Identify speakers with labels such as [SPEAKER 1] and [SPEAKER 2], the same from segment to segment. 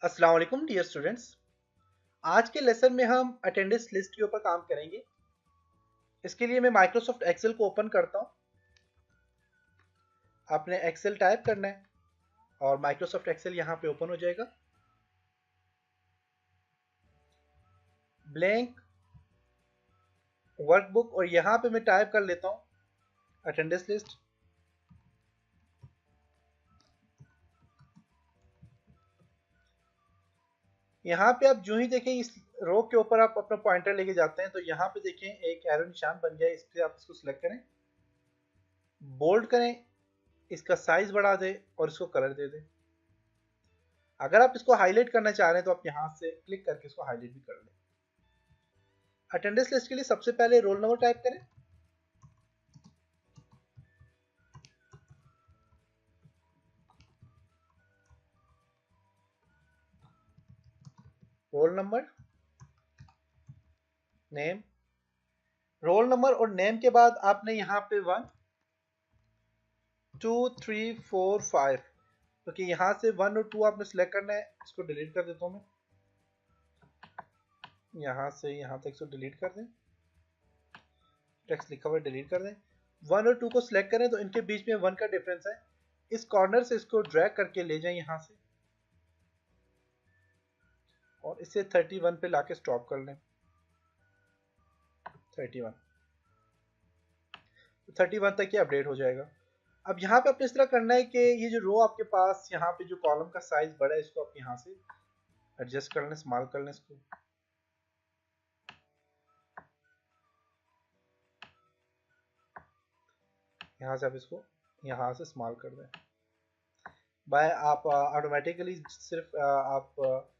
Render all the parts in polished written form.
[SPEAKER 1] अस्सलाम वालेकुम dear students. आज के लेसन में हम अटेंडेंस लिस्ट के ऊपर काम करेंगे। इसके लिए मैं माइक्रोसॉफ्ट एक्सेल को ओपन करता हूँ। आपने एक्सेल टाइप करना है और माइक्रोसॉफ्ट एक्सेल यहाँ पे ओपन हो जाएगा। ब्लैंक वर्कबुक और यहाँ पे मैं टाइप कर लेता हूँ अटेंडेंस लिस्ट। यहाँ पे आप जो ही देखें इस रो के ऊपर आप अपना पॉइंटर लेके जाते हैं तो यहाँ पे देखें एक एरो निशान बन गया है। इस पर आप इसको सिलेक्ट करें, बोल्ड करें, इसका साइज बढ़ा दें और इसको कलर दे दें। अगर आप इसको हाईलाइट करना चाह रहे हैं तो आप यहाँ से क्लिक करके इसको हाईलाइट भी कर लें। अटेंडेंस लिस्ट के लिए सबसे पहले रोल नंबर टाइप करें। Roll number, name, roll number और नेम के बाद आपने यहाँ पे 1 2 3 4 5, क्योंकि यहाँ से 1 और 2 आपने सेलेक्ट करना है। इसको डिलीट कर देता हूँ मैं, यहाँ से यहाँ तक इसको डिलीट कर दें। टेक्स्ट लिखा हुआ डिलीट कर दें। 1 और 2 को सिलेक्ट करें तो इनके बीच में 1 का डिफरेंस है। इस कॉर्नर से इसको ड्रैग करके ले जाएं यहाँ से और इसे 31 पे लाके स्टॉप कर लें। 31 तक ये अपडेट हो जाएगा। अब यहाँ पे आपने इस तरह करना है कि ये जो रो आपके पास यहाँ पे जो कॉलम का साइज बड़ा है इसको आप यहाँ से एडजस्ट कर लें, स्मॉल कर लें इसको। यहाँ से आप इसको यहाँ से स्मॉल कर दें। बाय आप ऑटोमेटिकली सिर्फ आप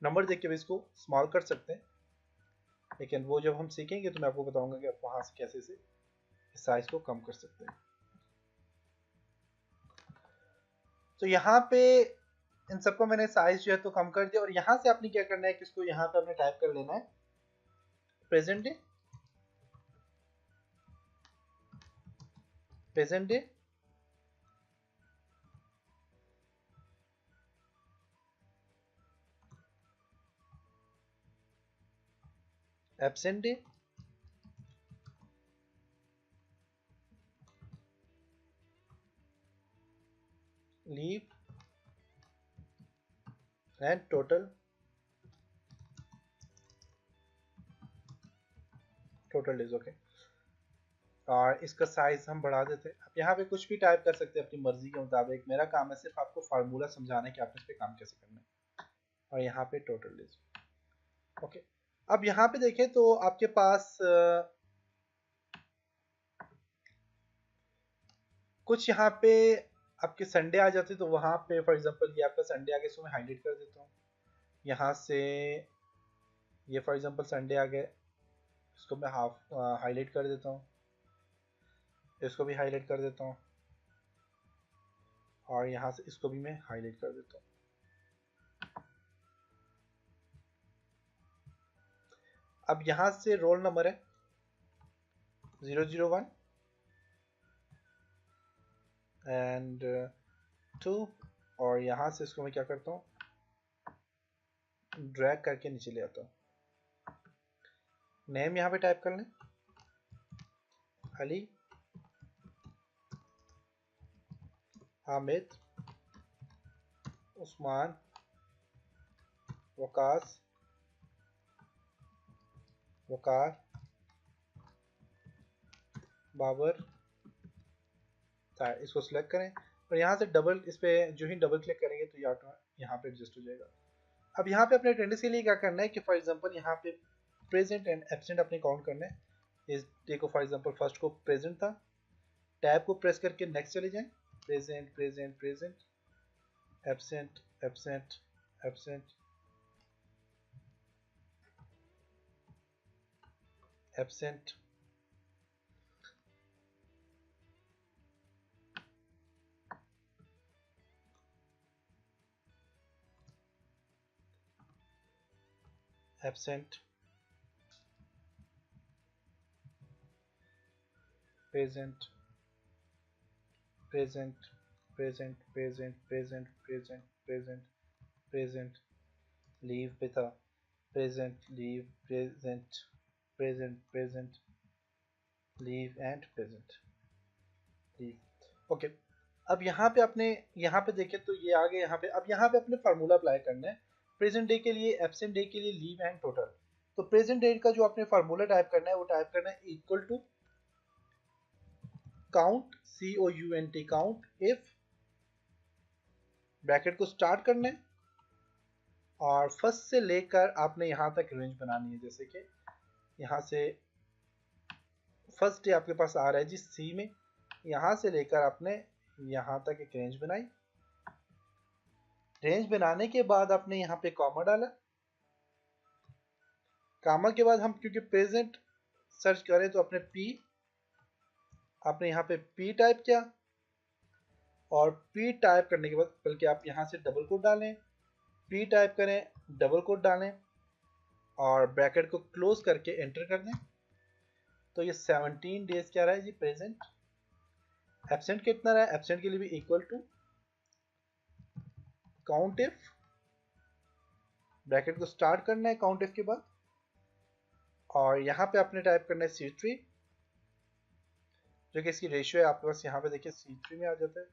[SPEAKER 1] नंबर देख के भी इसको स्मॉल कर सकते हैं, लेकिन वो जब हम सीखेंगे तो मैं आपको बताऊंगा कि आप वहाँ से कैसे से साइज को कम कर सकते हैं। तो यहाँ पे इन सबको मैंने साइज जो है तो कम कर दिया और यहाँ से आपने क्या करना है कि इसको यहाँ पे आपने टाइप कर लेना है present day, present day, absent day, leave and total days. Okay, और इसका साइज हम बढ़ा देते हैं। आप यहाँ पे कुछ भी टाइप कर सकते हैं अपनी मर्जी के मुताबिक। मेरा काम है सिर्फ आपको फार्मूला समझाना है कि आपने इस पे काम कैसे करना है। और यहाँ पे टोटल डेज। ओके, अब यहाँ पे देखें तो आपके पास कुछ यहाँ पे आपके संडे आ जाते तो वहाँ पे फॉर एग्जांपल ये आपका संडे आ गया, इसको मैं हाईलाइट कर देता हूँ। यहाँ से ये फॉर एग्जांपल संडे आ गया, इसको मैं हाफ हाईलाइट कर देता हूँ, इसको भी हाईलाइट कर देता हूँ और यहाँ से इसको भी मैं हाईलाइट कर देता हूँ। अब यहाँ से रोल नंबर है 001 एंड 2 और यहाँ से इसको मैं क्या करता हूँ ड्रैग करके नीचे ले आता हूँ। नेम यहाँ पे टाइप कर लें, अली, हामिद, उस्मान, वकास, वकार, बाबर, इसको सिलेक्ट करें और यहाँ से डबल इस पे जो ही डबल क्लिक करेंगे तो यहाँ पे एडजस्ट हो जाएगा। अब यहाँ पे अपने अटेंडेंस के लिए क्या करना है कि फॉर एग्जांपल यहाँ पे प्रेजेंट एंड एब्सेंट अपने काउंट करना है। इस देखो फॉर एग्जांपल फर्स्ट को प्रेजेंट था, टैब को प्रेस करके नेक्स्ट चले जाएं, present present present, absent absent absent absent, absent, present present present present present present present present leave पे था, present leave present present present leave and present leave. Okay, अब यहाँ पे अपने यहाँ पे देखें तो ये आ गए यहाँ पे। अब यहाँ पे अपने फार्मूला अप्लाई करना है प्रेजेंट डे के लिए, एब्सेंट डे के लिए, लीव एंड टोटल। तो प्रेजेंट डे का जो आपने फार्मूला टाइप करना है वो टाइप करना है equal to count, COUNT count, if bracket को स्टार्ट करना है और फर्स्ट से लेकर आपने यहाँ तक रेंज बनानी है। जैसे कि यहाँ से फर्स्ट डे आपके पास आ रहा है जी सी में, यहाँ से लेकर आपने यहाँ तक एक रेंज बनाई। रेंज बनाने के बाद आपने यहाँ पे कॉमा डाला। कॉमा के बाद हम क्योंकि प्रेजेंट सर्च करें तो अपने आपने यहाँ पे P टाइप किया और P टाइप करने के बाद बल्कि आप यहाँ से डबल कोट डालें, P टाइप करें, डबल कोट डालें और ब्रैकेट को क्लोज करके एंटर कर दें। तो ये 17 डेज क्या रहा है जी प्रेजेंट। एब्सेंट कितना रहा है, एब्सेंट के लिए भी equal to count if, bracket को स्टार्ट करना है काउंट इफ के बाद और यहाँ पे आपने टाइप करना है C3 जो कि इसकी रेशियो है आपके पास। यहाँ पे देखिए C3 में आ जाता है,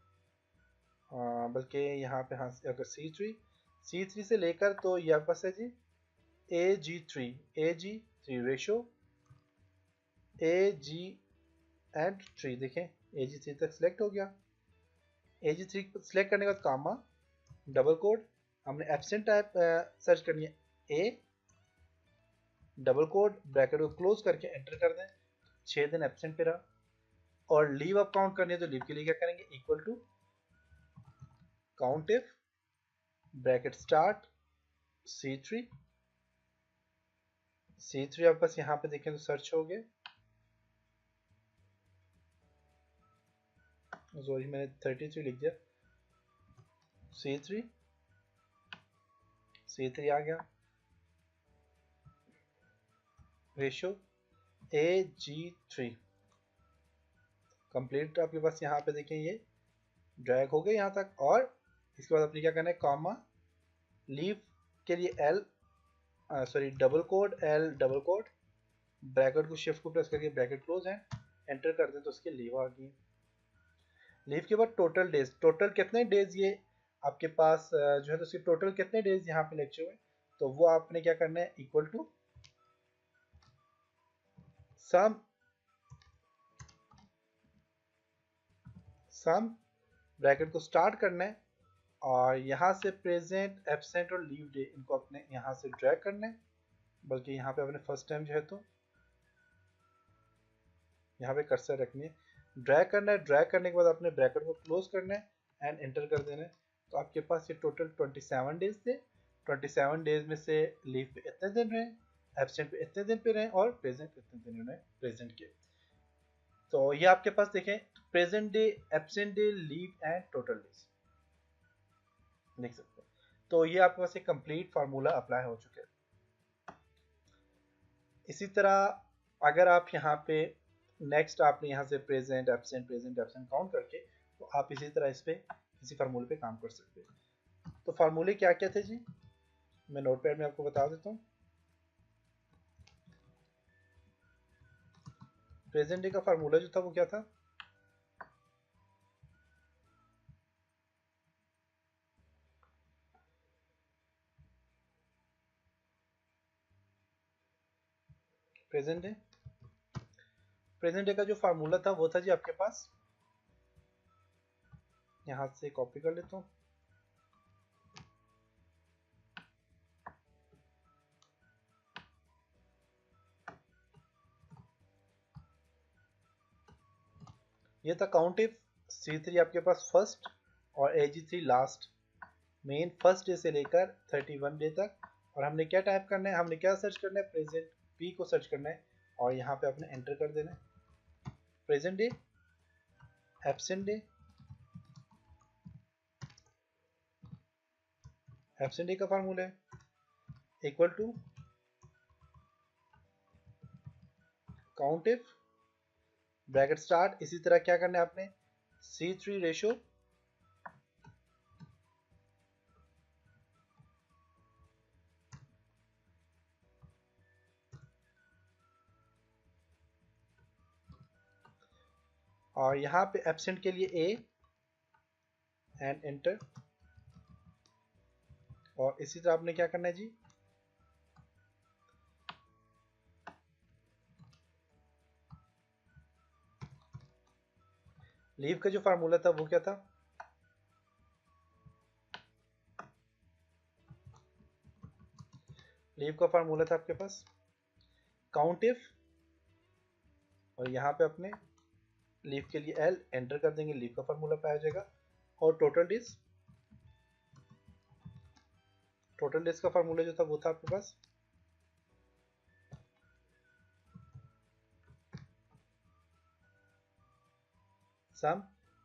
[SPEAKER 1] बल्कि यहाँ पे हाँ अगर C3 से लेकर तो ये आपके पास है जी AG3 रेशियो AG एंड 3। देखें AG3 तक सिलेक्ट हो गया। AG3 सिलेक्ट करने के बाद कामा, डबल कोड, हमने एब्सेंट टाइप सर्च करनी है A, डबल कोड, ब्रैकेट को क्लोज करके एंटर कर दें। 6 दिन एब्सेंट पे रहा। और लीव अप काउंट करनी है तो लीव के लिए क्या करेंगे, equal to count if, bracket start C3 आपके पास यहाँ पे देखें तो सर्च हो गए। सॉरी मैंने 33 लिख दिया। C3 आ गया। रेशियो AG3 कंप्लीट आपके पास यहाँ पे देखें ये ड्रैग हो गए यहाँ तक। और इसके बाद अपने क्या करना है, कॉमा, लीव के लिए double quote L, double quote, bracket को शिफ्ट को प्रेस करके ब्रैकेट क्लोज है, एंटर कर दें तो उसके लीव आ गई। लीव के बाद टोटल डेज, टोटल कितने डेज ये आपके पास जो है तो उसके टोटल कितने डेज यहाँ पे लेक्चर हुए तो वो आपने क्या करना है, इक्वल टू सम ब्रैकेट को स्टार्ट करना है और यहाँ से प्रेजेंट, एब्सेंट और लीव डे इनको अपने यहाँ से ड्रैग करना है। बल्कि यहाँ पे अपने फर्स्ट टाइम जो है तो यहाँ पे कर्सर रखनी है, ड्रैग करना है। ड्रैग करने के बाद अपने ब्रैकेट को क्लोज करना है एंड एंटर कर देना है। तो आपके पास ये टोटल 27 डेज थे। 27 डेज में से लीव पे इतने दिन रहे, एब्सेंट पे इतने दिन पे रहे और प्रेजेंट इतने दिन उन्हें प्रेजेंट किए। तो ये आपके पास देखें present day, absent day, leave and total days लिख सकते हैं। तो ये आपके पास एक कंप्लीट फार्मूला अप्लाई हो चुका है। इसी तरह अगर आप यहाँ पे नेक्स्ट आपने यहाँ से प्रेजेंट एब्सेंट काउंट करके तो आप इसी तरह इस पे इसी फार्मूले पे काम कर सकते हैं। तो फार्मूले क्या क्या थे जी, मैं नोटपैड में आपको बता देता हूँ। प्रेजेंट डे का फार्मूला जो था वो क्या था, प्रेजेंट डे का जो फार्मूला था वो था जी आपके पास, यहाँ से कॉपी कर लेता हूँ। ये था काउंट इफ, C3 आपके पास फर्स्ट और AG3 last, main first day से लेकर 31 डे तक। और हमने क्या टाइप करना है, हमने क्या सर्च करना है, प्रेजेंट P को सर्च करना है और यहाँ पे अपने एंटर कर देना है। Present day, absent day, absent day का फार्मूला है equal to count if, bracket start. इसी तरह क्या करना है आपने, C3 रेशियो और यहाँ पे एब्सेंट के लिए ए एंड एंटर। और इसी तरह आपने क्या करना है जी, लीव का जो फार्मूला था वो क्या था, लीव का फार्मूला था आपके पास काउंट इफ, और यहाँ पे अपने लीव के लिए एल एंटर कर देंगे, लीव का फार्मूला पाया जाएगा। और टोटल डेज का फार्मूला जो था वो था आपके पास सम,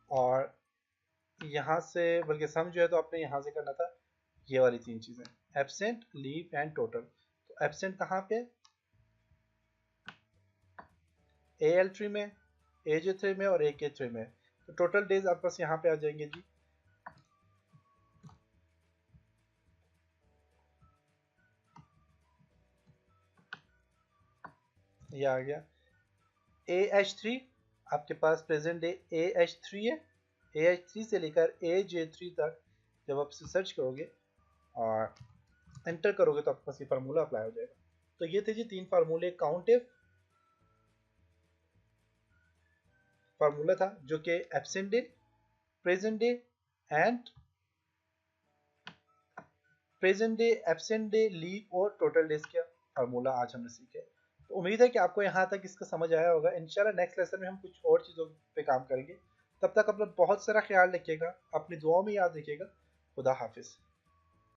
[SPEAKER 1] और यहाँ से बल्कि सम जो है तो आपने यहाँ से करना था ये वाली तीन चीजें, एब्सेंट, लीव एंड टोटल। तो एब्सेंट कहाँ पे, AL3 में, AJ3 में और AK3 में। तो टोटल डेज आपके पास यहाँ पे आ जाएंगे जी, ये आ गया AH3 आपके पास प्रेजेंट डे AH3 है, AH3 से लेकर AJ3 तक जब आप इसे सर्च करोगे और एंटर करोगे तो आपके पास ये फार्मूला अप्लाई हो जाएगा। तो ये थे जी तीन फार्मूले, काउंट इफ फार्मूला था जो कि absent day, present day and present day, absent day, leave और टोटल डेज का फार्मूला आज हमने सीखे। तो उम्मीद है कि आपको यहाँ तक इसका समझ आया होगा। इंशाल्लाह नेक्स्ट लेसन में हम कुछ और चीज़ों पे काम करेंगे। तब तक अपना बहुत सारा ख्याल रखिएगा, अपनी दुआओं में याद रखिएगा। खुदा हाफिज़।